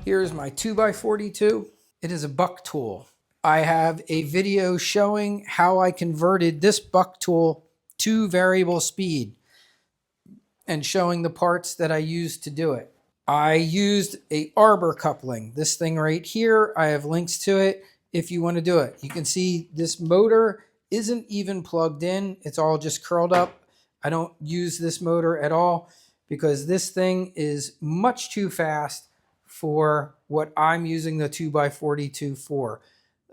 Here's my 2x42. It is a Bucktool. I have a video showing how I converted this Bucktool to variable speed and showing the parts that I used to do it. I used a arbor coupling. This thing right here, I have links to it if you want to do it. You can see this motor isn't even plugged in. It's all just curled up. I don't use this motor at all because this thing is much too fast for what I'm using the 2x42 for.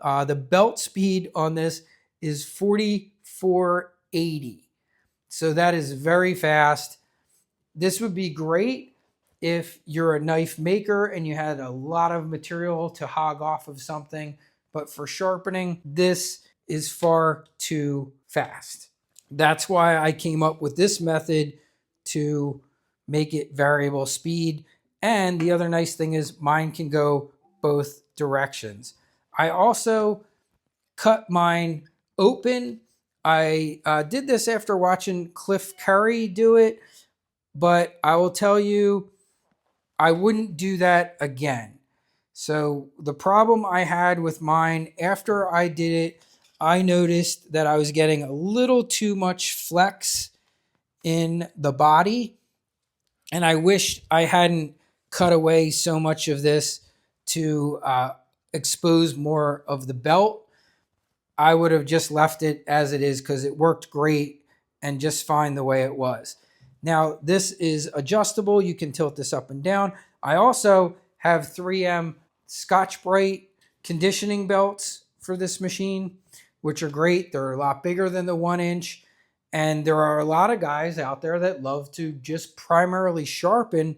The belt speed on this is 4480. So that is very fast. This would be great if you're a knife maker and you had a lot of material to hog off of something, but for sharpening, this is far too fast. That's why I came up with this method to make it variable speed. And the other nice thing is mine can go both directions. I also cut mine open. I did this after watching Cliff Curry do it, but I will tell you, I wouldn't do that again. So the problem I had with mine after I did it, I noticed that I was getting a little too much flex in the body. And I wish I hadn't cut away so much of this to expose more of the belt. I would have just left it as it is because it worked great and just fine the way it was. Now, this is adjustable. You can tilt this up and down. I also have 3M Scotch-Brite conditioning belts for this machine, which are great. They're a lot bigger than the 1-inch. And there are a lot of guys out there that love to just primarily sharpen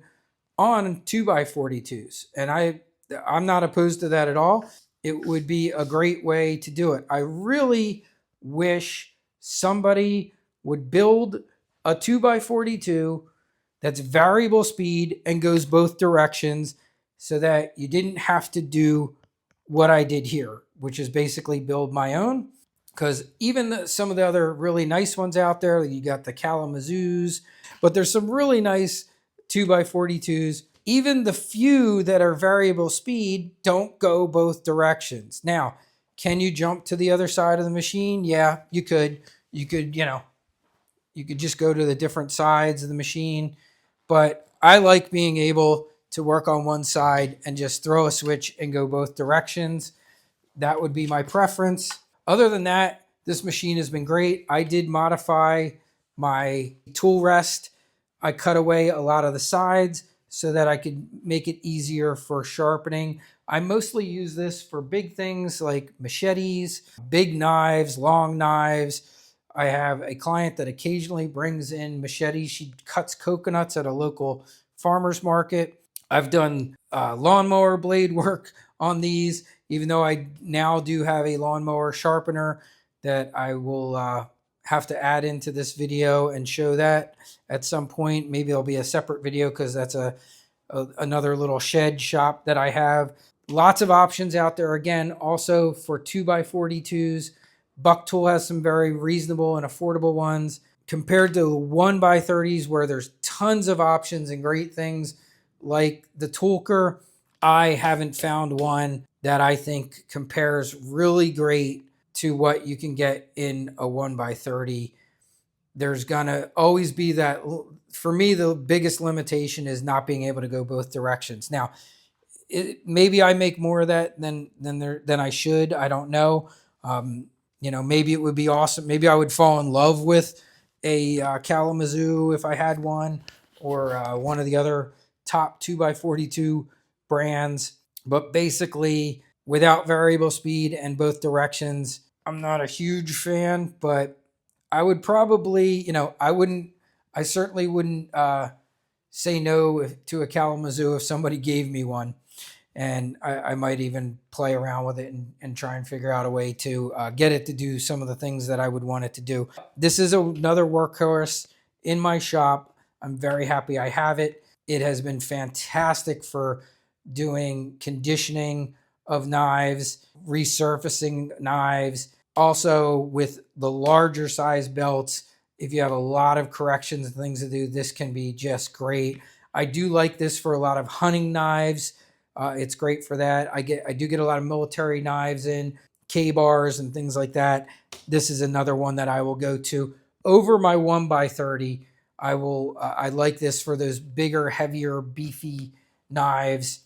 on 2x42s. And I'm not opposed to that at all. It would be a great way to do it. I really wish somebody would build a 2x42 that's variable speed and goes both directions so that you didn't have to do what I did here, which is basically build my own. Because even some of the other really nice ones out there, you got the Kalamazoo's, but there's some really nice 2x42s. Even the few that are variable speed don't go both directions. Now, can you jump to the other side of the machine? Yeah, you could. You could just go to the different sides of the machine. But I like being able to work on one side and just throw a switch and go both directions. That would be my preference. Other than that, this machine has been great. I did modify my tool rest. I cut away a lot of the sides so that I could make it easier for sharpening. I mostly use this for big things like machetes, big knives, long knives. I have a client that occasionally brings in machetes. She cuts coconuts at a local farmer's market. I've done lawnmower blade work on these, even though I now do have a lawnmower sharpener that I will have to add into this video and show that at some point. Maybe it'll be a separate video because that's another little shed shop that I have. Lots of options out there. Again, also for 2x42s. Bucktool has some very reasonable and affordable ones compared to 1x30s where there's tons of options and great things like the Toolker. I haven't found one that I think compares really great to what you can get in a 1x30. There's gonna always be that. For me, the biggest limitation is not being able to go both directions. Now, maybe I make more of that than I should. I don't know. Maybe it would be awesome. Maybe I would fall in love with a Kalamazoo if I had one, or one of the other top 2x42 brands. But basically, without variable speed and both directions, I'm not a huge fan. But I would probably, I certainly wouldn't say no to a Kalamazoo if somebody gave me one. And I might even play around with it and try and figure out a way to get it to do some of the things that I would want it to do. This is another workhorse in my shop. I'm very happy I have it. It has been fantastic for doing conditioning of knives, resurfacing knives. Also with the larger size belts, if you have a lot of corrections and things to do, this can be just great. I do like this for a lot of hunting knives. It's great for that. I do get a lot of military knives in, K-bars and things like that. This is another one that I will go to over my 1x30. I like this for those bigger, heavier, beefy knives.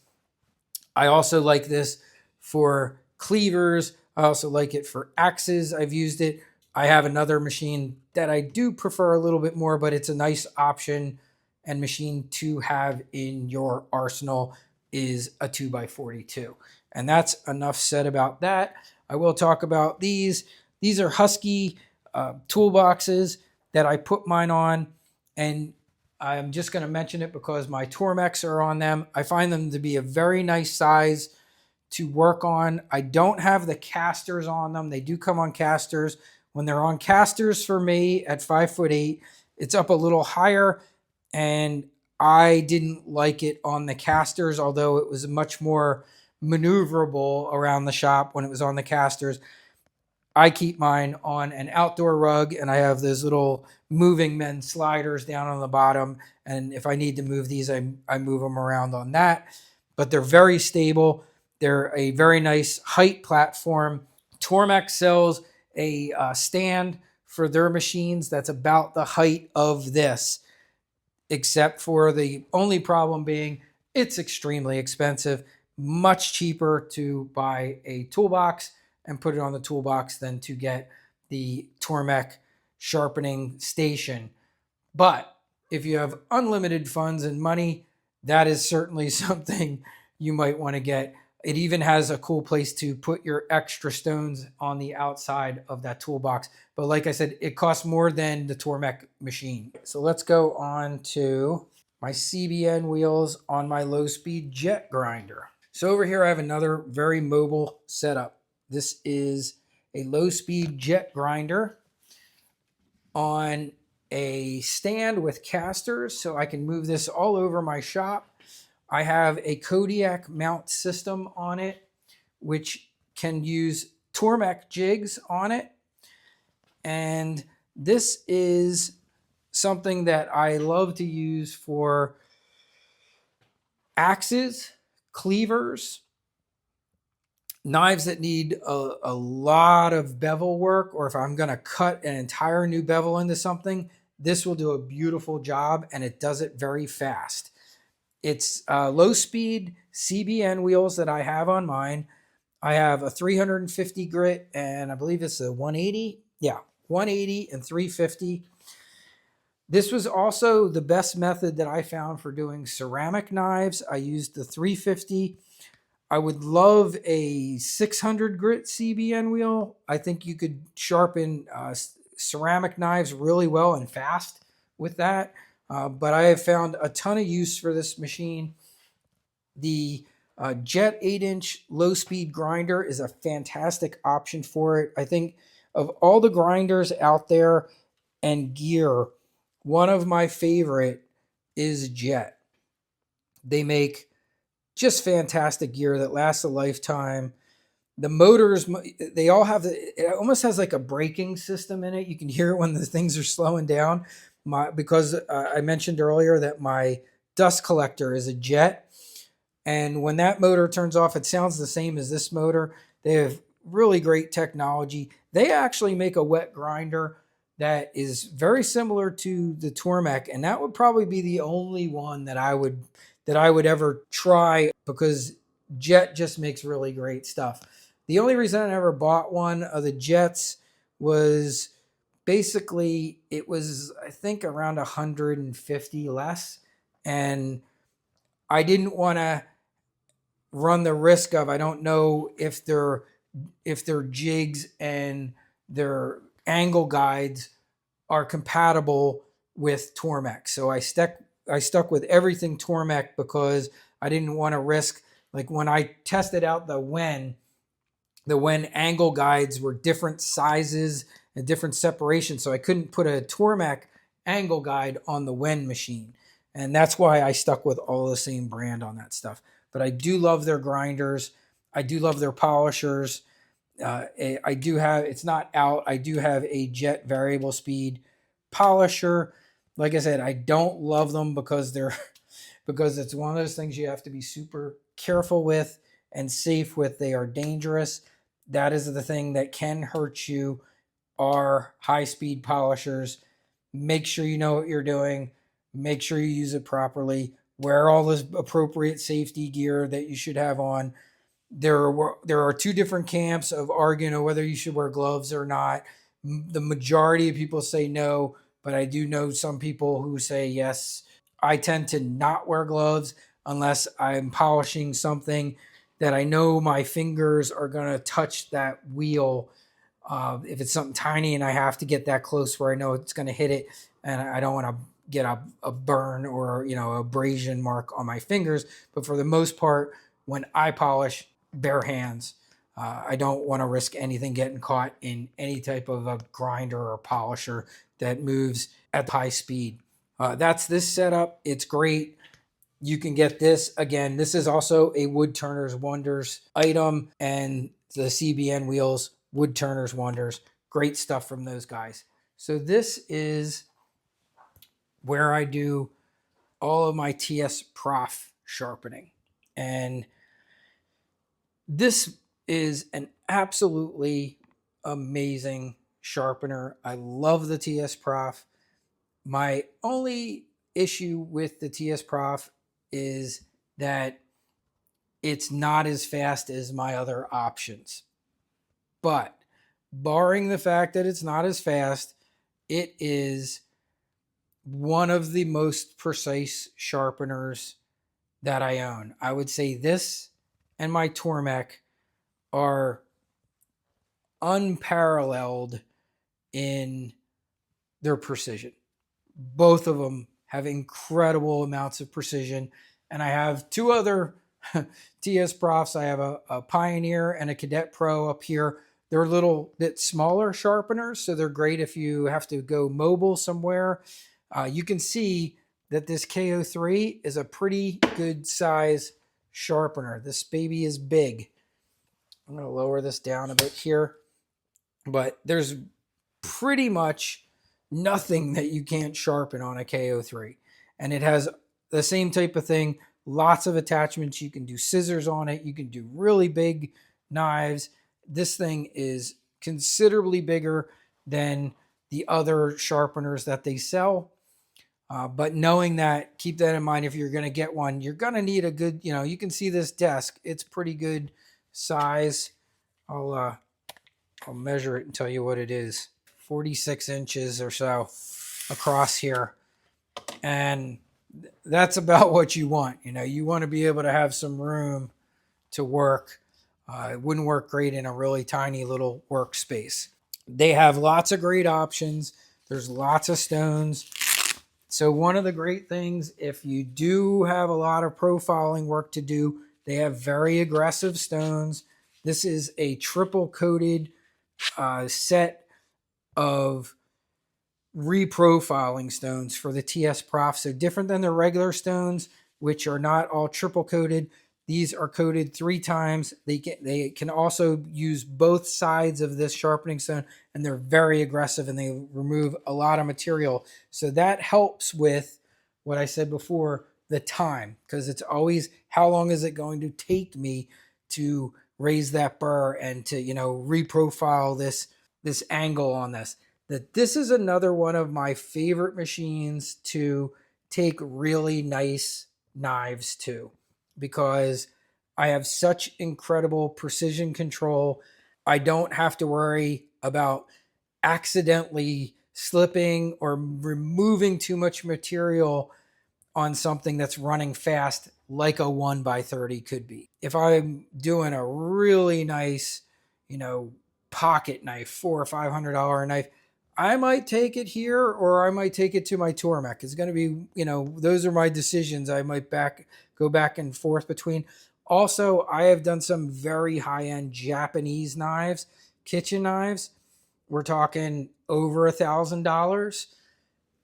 I also like this for cleavers. I also like it for axes. I've used it. I have another machine that I do prefer a little bit more, but it's a nice option and machine to have in your arsenal is a 2x42. And that's enough said about that. I will talk about these. These are Husky toolboxes that I put mine on, and I'm just going to mention it because my Tormex are on them. I find them to be a very nice size to work on. I don't have the casters on them. They do come on casters. When they're on casters for me at 5'8", it's up a little higher, and I didn't like it on the casters, although it was much more maneuverable around the shop when it was on the casters. I keep mine on an outdoor rug, and I have those little moving men sliders down on the bottom. And if I need to move these, I move them around on that. But they're very stable. They're a very nice height platform. Tormex sells a stand for their machines that's about the height of this, except for the only problem being it's extremely expensive. Much cheaper to buy a toolbox and put it on the toolbox than to get the Tormex sharpening station. But if you have unlimited funds and money, that is certainly something you might want to get. It even has a cool place to put your extra stones on the outside of that toolbox. But like I said, it costs more than the Tormex machine. So let's go on to my CBN wheels on my low-speed jet grinder. So over here I have another very mobile setup. This is a low-speed jet grinder on a stand with casters, so I can move this all over my shop. I have a Kodiak mount system on it, which can use Tormex jigs on it. And this is something that I love to use for axes, cleavers, knives that need a lot of bevel work, or if I'm going to cut an entire new bevel into something, this will do a beautiful job, and it does it very fast. It's low speed CBN wheels that I have on mine. I have a 350 grit, and I believe it's a 180. Yeah, 180 and 350. This was also the best method that I found for doing ceramic knives. I used the 350. I would love a 600 grit CBN wheel. I think you could sharpen ceramic knives really well and fast with that. But I have found a ton of use for this machine. The Jet 8-inch low-speed grinder is a fantastic option for it. I think of all the grinders out there and gear, one of my favorite is Jet. They make just fantastic gear that lasts a lifetime. The motors, they all have, it almost has like a braking system in it. You can hear it when the things are slowing down. Because I mentioned earlier that my dust collector is a Jet. And when that motor turns off, it sounds the same as this motor. They have really great technology. They actually make a wet grinder that is very similar to the Tormex, and that would probably be the only one that I would ever try, because Jet just makes really great stuff. The only reason I never bought one of the Jets was basically it was, I think, around 150 less, and I didn't want to run the risk of, I don't know if their jigs and their angle guides are compatible with Tormex. So I stuck with everything Tormex because I didn't want to risk, like when I tested out the Wen angle guides were different sizes and different separations, so I couldn't put a Tormex angle guide on the Wen machine. And that's why I stuck with all the same brand on that stuff. But I do love their grinders. I do love their polishers. I do have, it's not out, I do have a Jet variable speed polisher. Like I said, I don't love them because they're because it's one of those things you have to be super careful with and safe with. They are dangerous. That is the thing that can hurt you, are high-speed polishers. Make sure you know what you're doing. Make sure you use it properly. Wear all this appropriate safety gear that you should have on. There are two different camps of arguing on whether you should wear gloves or not. The majority of people say no, but I do know some people who say yes. I tend to not wear gloves unless I'm polishing something that I know my fingers are going to touch that wheel. If it's something tiny and I have to get that close where I know it's going to hit it, and I don't want to get a burn or abrasion mark on my fingers. But for the most part, when I polish, bare hands. I don't want to risk anything getting caught in any type of a grinder or polisher that moves at high speed. That's this setup. It's great. You can get this. Again, this is also a Wood Turner's Wonders item, and the CBN wheels, Wood Turner's Wonders. Great stuff from those guys. So this is where I do all of my TSPROF sharpening. And this is an absolutely amazing sharpener. I love the TSPROF. My only issue with the TSPROF is that it's not as fast as my other options. But barring the fact that it's not as fast, it is one of the most precise sharpeners that I own. I would say this and my Tormek are unparalleled in their precision. Both of them have incredible amounts of precision. And I have two other TSPROFs. I have a Pioneer and a Cadet Pro up here. They're a little bit smaller sharpeners, so they're great if you have to go mobile somewhere. You can see that this KO3 is a pretty good size sharpener. This baby is big. I'm going to lower this down a bit here, but there's pretty much nothing that you can't sharpen on a KO3. And it has the same type of thing. Lots of attachments. You can do scissors on it. You can do really big knives. This thing is considerably bigger than the other sharpeners that they sell. But knowing that, keep that in mind. If you're going to get one, you're going to need a good, you can see this desk. It's pretty good size. I'll measure it and tell you what it is. 46 inches or so across here. And that's about what you want. You want to be able to have some room to work. It wouldn't work great in a really tiny little workspace. They have lots of great options. There's lots of stones. So one of the great things, if you do have a lot of profiling work to do, they have very aggressive stones. This is a triple coated set of reprofiling stones for the TSPROF. So different than the regular stones, which are not all triple coated. These are coated 3 times. They can also use both sides of this sharpening stone, and they're very aggressive and they remove a lot of material. So that helps with what I said before, the time, because it's always how long is it going to take me to raise that burr and to reprofile this angle on this. This is another one of my favorite machines to take really nice knives to, because I have such incredible precision control. I don't have to worry about accidentally slipping or removing too much material on something that's running fast, like a 1x30 could be. If I'm doing a really nice, pocket knife, $400 or $500 knife, I might take it here or I might take it to my Tormek. It's going to be, those are my decisions. I might go back and forth between. Also, I have done some very high-end Japanese knives, kitchen knives. We're talking over $1,000.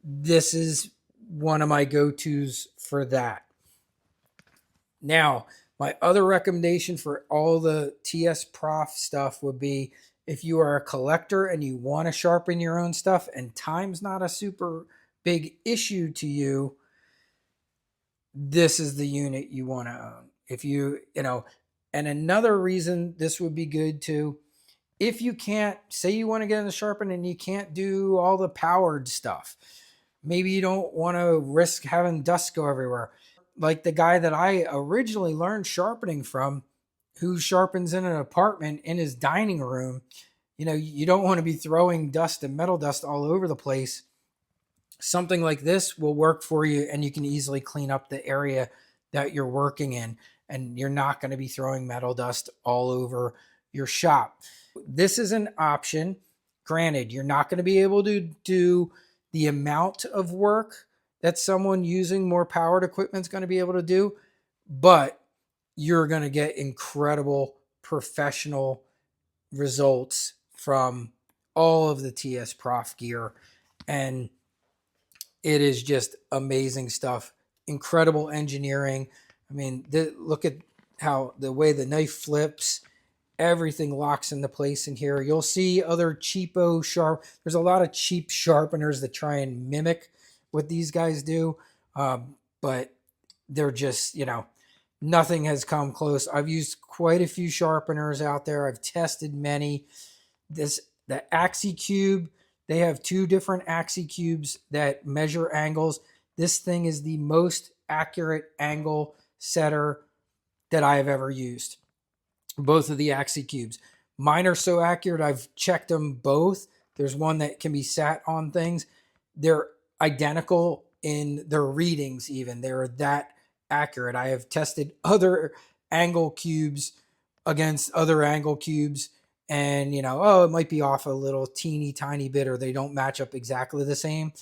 This is one of my go-tos for that. Now, my other recommendation for all the TSPROF stuff would be, if you are a collector and you want to sharpen your own stuff and time's not a super big issue to you, this is the unit you want to own. If you know, and another reason this would be good too, if you can't, say you want to get in the sharpen and you can't do all the powered stuff, maybe you don't want to risk having dust go everywhere. Like the guy that I originally learned sharpening from, who sharpens in an apartment in his dining room, you know, you don't want to be throwing dust and metal dust all over the place. Something like this will work for you, and you can easily clean up the area that you're working in, and you're not going to be throwing metal dust all over your shop. This is an option. Granted, you're not going to be able to do the amount of work that someone using more powered equipment is going to be able to do, but you're going to get incredible professional results from all of the TSPROF gear. And it is just amazing stuff. Incredible engineering. I mean, look at how the way the knife flips. Everything locks into place in here. You'll see other cheapo sharp. There's a lot of cheap sharpeners that try and mimic what these guys do. But they're just, you know, nothing has come close. I've used quite a few sharpeners out there. I've tested many. The AxiCube, they have 2 different AxiCubes that measure angles. This thing is the most accurate angle setter that I have ever used. Both of the AxiCubes. Mine are so accurate, I've checked them both. There's one that can be sat on things. They're identical in their readings even. They're that accurate. I have tested other angle cubes against other angle cubes, and you know, oh, it might be off a little teeny tiny bit, or they don't match up exactly the same.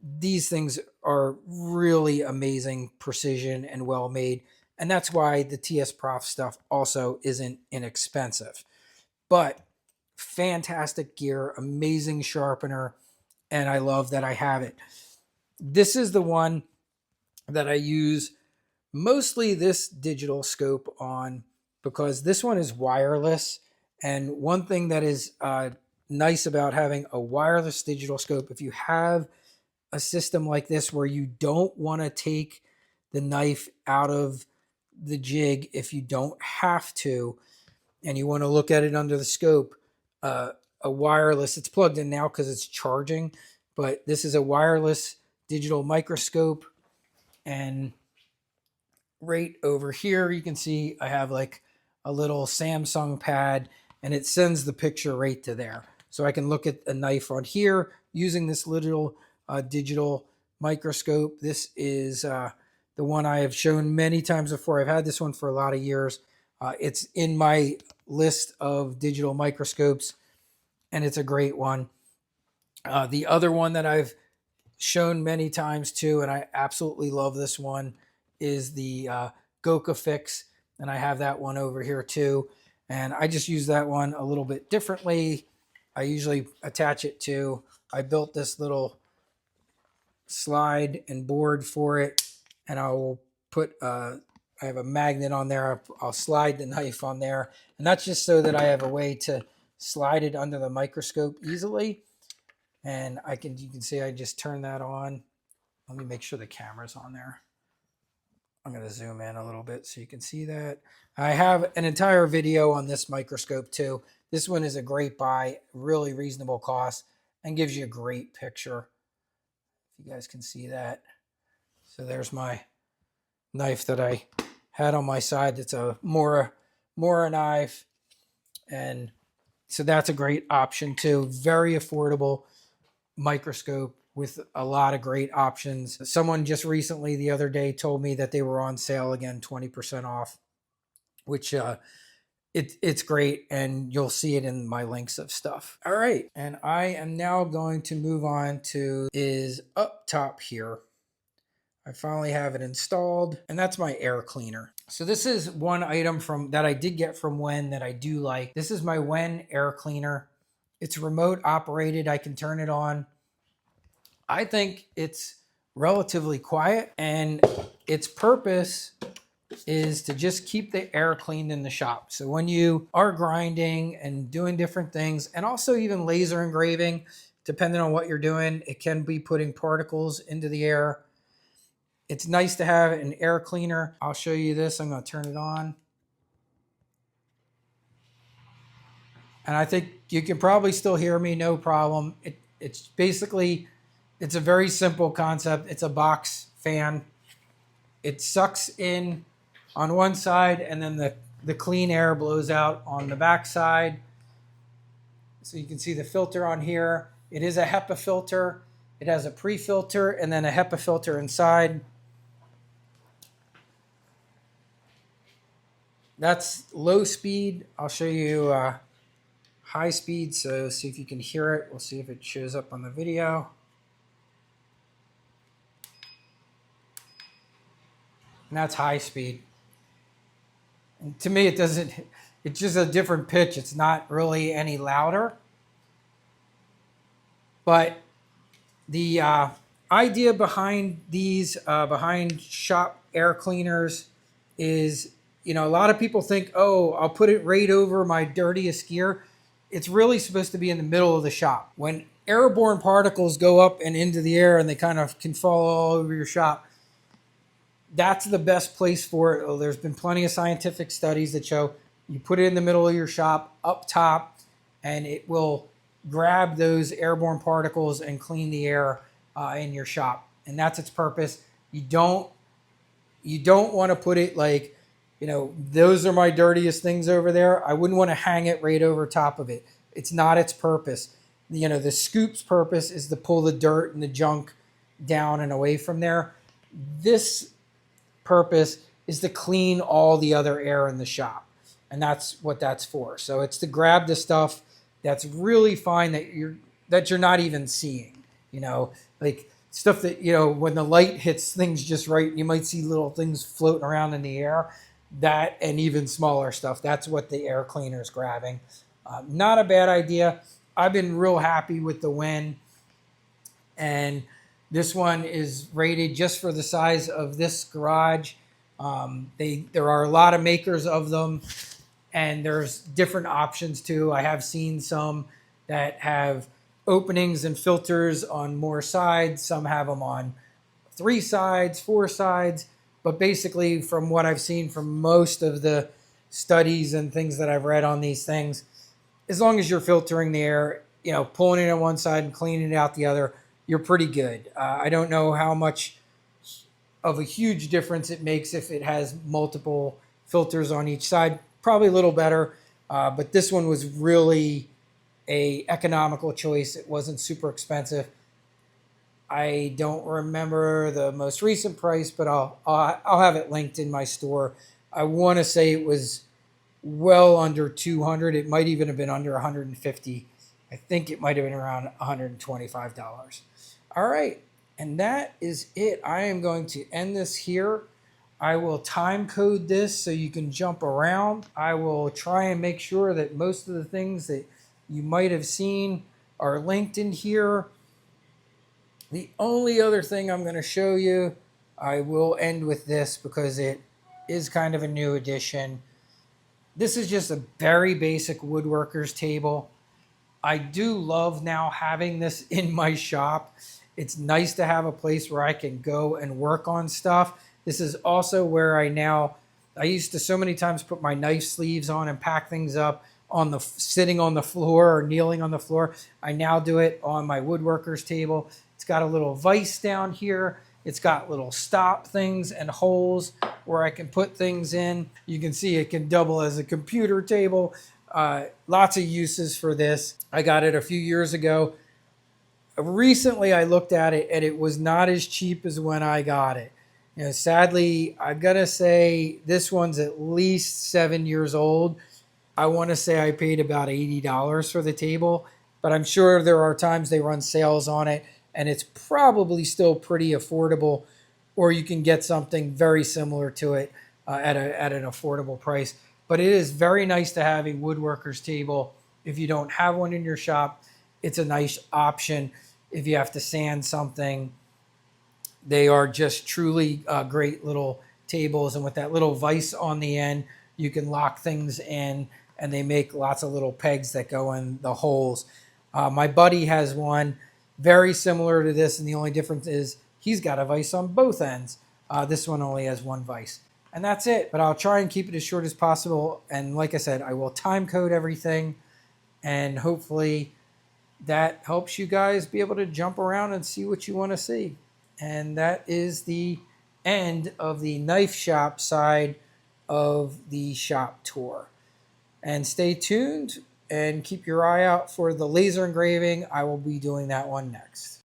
These things are really amazing precision and well made. And that's why the TSPROF stuff also isn't inexpensive. But fantastic gear, amazing sharpener, and I love that I have it. This is the one that I use mostly this digital scope on, because this one is wireless. And one thing that is nice about having a wireless digital scope, if you have a system like this where you don't want to take the knife out of the jig if you don't have to, and you want to look at it under the scope, a wireless, it's plugged in now because it's charging, but this is a wireless digital microscope. And right over here, you can see I have like a little Samsung pad, and it sends the picture right to there. So I can look at a knife on here using this little digital microscope. This is the one I have shown many times before. I've had this one for a lot of years. It's in my list of digital microscopes, and it's a great one. The other one that I've shown many times too, and I absolutely love this one, is the Gochifix, and I have that one over here too. And I just use that one a little bit differently. I usually attach it to, I built this little slide and board for it, and I will put I have a magnet on there. I'll slide the knife on there, and that's just so that I have a way to slide it under the microscope easily. And you can see I just turn that on. Let me make sure the camera's on there. I'm going to zoom in a little bit so you can see that. I have an entire video on this microscope too. This one is a great buy, really reasonable cost, and gives you a great picture. If you guys can see that. So there's my knife that I had on my side. It's a Mora knife. And so that's a great option too. Very affordable microscope with a lot of great options. Someone just recently the other day told me that they were on sale again, 20% off, which it's great, and you'll see it in my links of stuff. All right, and I am now going to move on to is up top here. I finally have it installed, and that's my air cleaner. So this is one item that I did get from Wen that I do like. This is my Wen Air Cleaner. It's remote operated. I can turn it on. I think it's relatively quiet, and its purpose is to just keep the air cleaned in the shop. So when you are grinding and doing different things, and also even laser engraving, depending on what you're doing, it can be putting particles into the air. It's nice to have an air cleaner. I'll show you this. I'm going to turn it on. And I think you can probably still hear me, no problem. It's basically, it's a very simple concept. It's a box fan. It sucks in on one side, and then the clean air blows out on the back side. So you can see the filter on here. It is a HEPA filter. It has a pre-filter and then a HEPA filter inside. That's low speed. I'll show you high speed, so see if you can hear it. We'll see if it shows up on the video. And that's high speed. And to me, it doesn't, it's just a different pitch. It's not really any louder. But the idea behind these, behind shop air cleaners is, you know, a lot of people think, oh, I'll put it right over my dirtiest gear. It's really supposed to be in the middle of the shop. When airborne particles go up and into the air and they kind of can fall all over your shop, that's the best place for it. There's been plenty of scientific studies that show you put it in the middle of your shop up top and it will grab those airborne particles and clean the air in your shop. And that's its purpose. You don't want to put it like, you know, those are my dirtiest things over there. I wouldn't want to hang it right over top of it. It's not its purpose. You know, the scoop's purpose is to pull the dirt and the junk down and away from there. This purpose is to clean all the other air in the shop. And that's what that's for. So it's to grab the stuff that's really fine that you're not even seeing. You know, like stuff that, you know, when the light hits things just right, you might see little things floating around in the air. That and even smaller stuff. That's what the air cleaner is grabbing. Not a bad idea. I've been real happy with the Wen. And this one is rated just for the size of this garage. There are a lot of makers of them. And there's different options too. I have seen some that have openings and filters on more sides. Some have them on 3 sides, 4 sides. But basically, from what I've seen from most of the studies and things that I've read on these things, as long as you're filtering the air, you know, pulling it on one side and cleaning it out the other, you're pretty good. I don't know how much of a huge difference it makes if it has multiple filters on each side. Probably a little better, but this one was really a economical choice. It wasn't super expensive. I don't remember the most recent price, but I'll have it linked in my store. I want to say it was well under 200. It might even have been under 150. I think it might have been around $125. All right, and that is it. I am going to end this here. I will time code this so you can jump around. I will try and make sure that most of the things that you might have seen are linked in here. The only other thing I'm going to show you, I will end with this because it is kind of a new addition. This is just a very basic Woodworkers table. I do love now having this in my shop. It's nice to have a place where I can go and work on stuff. This is also where I used to so many times put my knife sleeves on and pack things up on sitting on the floor or kneeling on the floor. I now do it on my Woodworkers table. It's got a little vise down here. It's got little stop things and holes where I can put things in. You can see it can double as a computer table. Lots of uses for this. I got it a few years ago. Recently, I looked at it and it was not as cheap as when I got it. You know, sadly, I gotta say this one's at least 7 years old. I want to say I paid about $80 for the table, but I'm sure there are times they run sales on it and it's probably still pretty affordable, or you can get something very similar to it at an affordable price. But it is very nice to have a Woodworkers table. If you don't have one in your shop, it's a nice option. If you have to sand something, they are just truly great little tables. And with that little vise on the end, you can lock things in, and they make lots of little pegs that go in the holes. My buddy has one very similar to this, and the only difference is he's got a vise on both ends. This one only has one vise. And that's it. But I'll try and keep it as short as possible. And like I said, I will time code everything. And hopefully that helps you guys be able to jump around and see what you want to see. And that is the end of the knife shop side of the shop tour. And stay tuned and keep your eye out for the laser engraving. I will be doing that one next.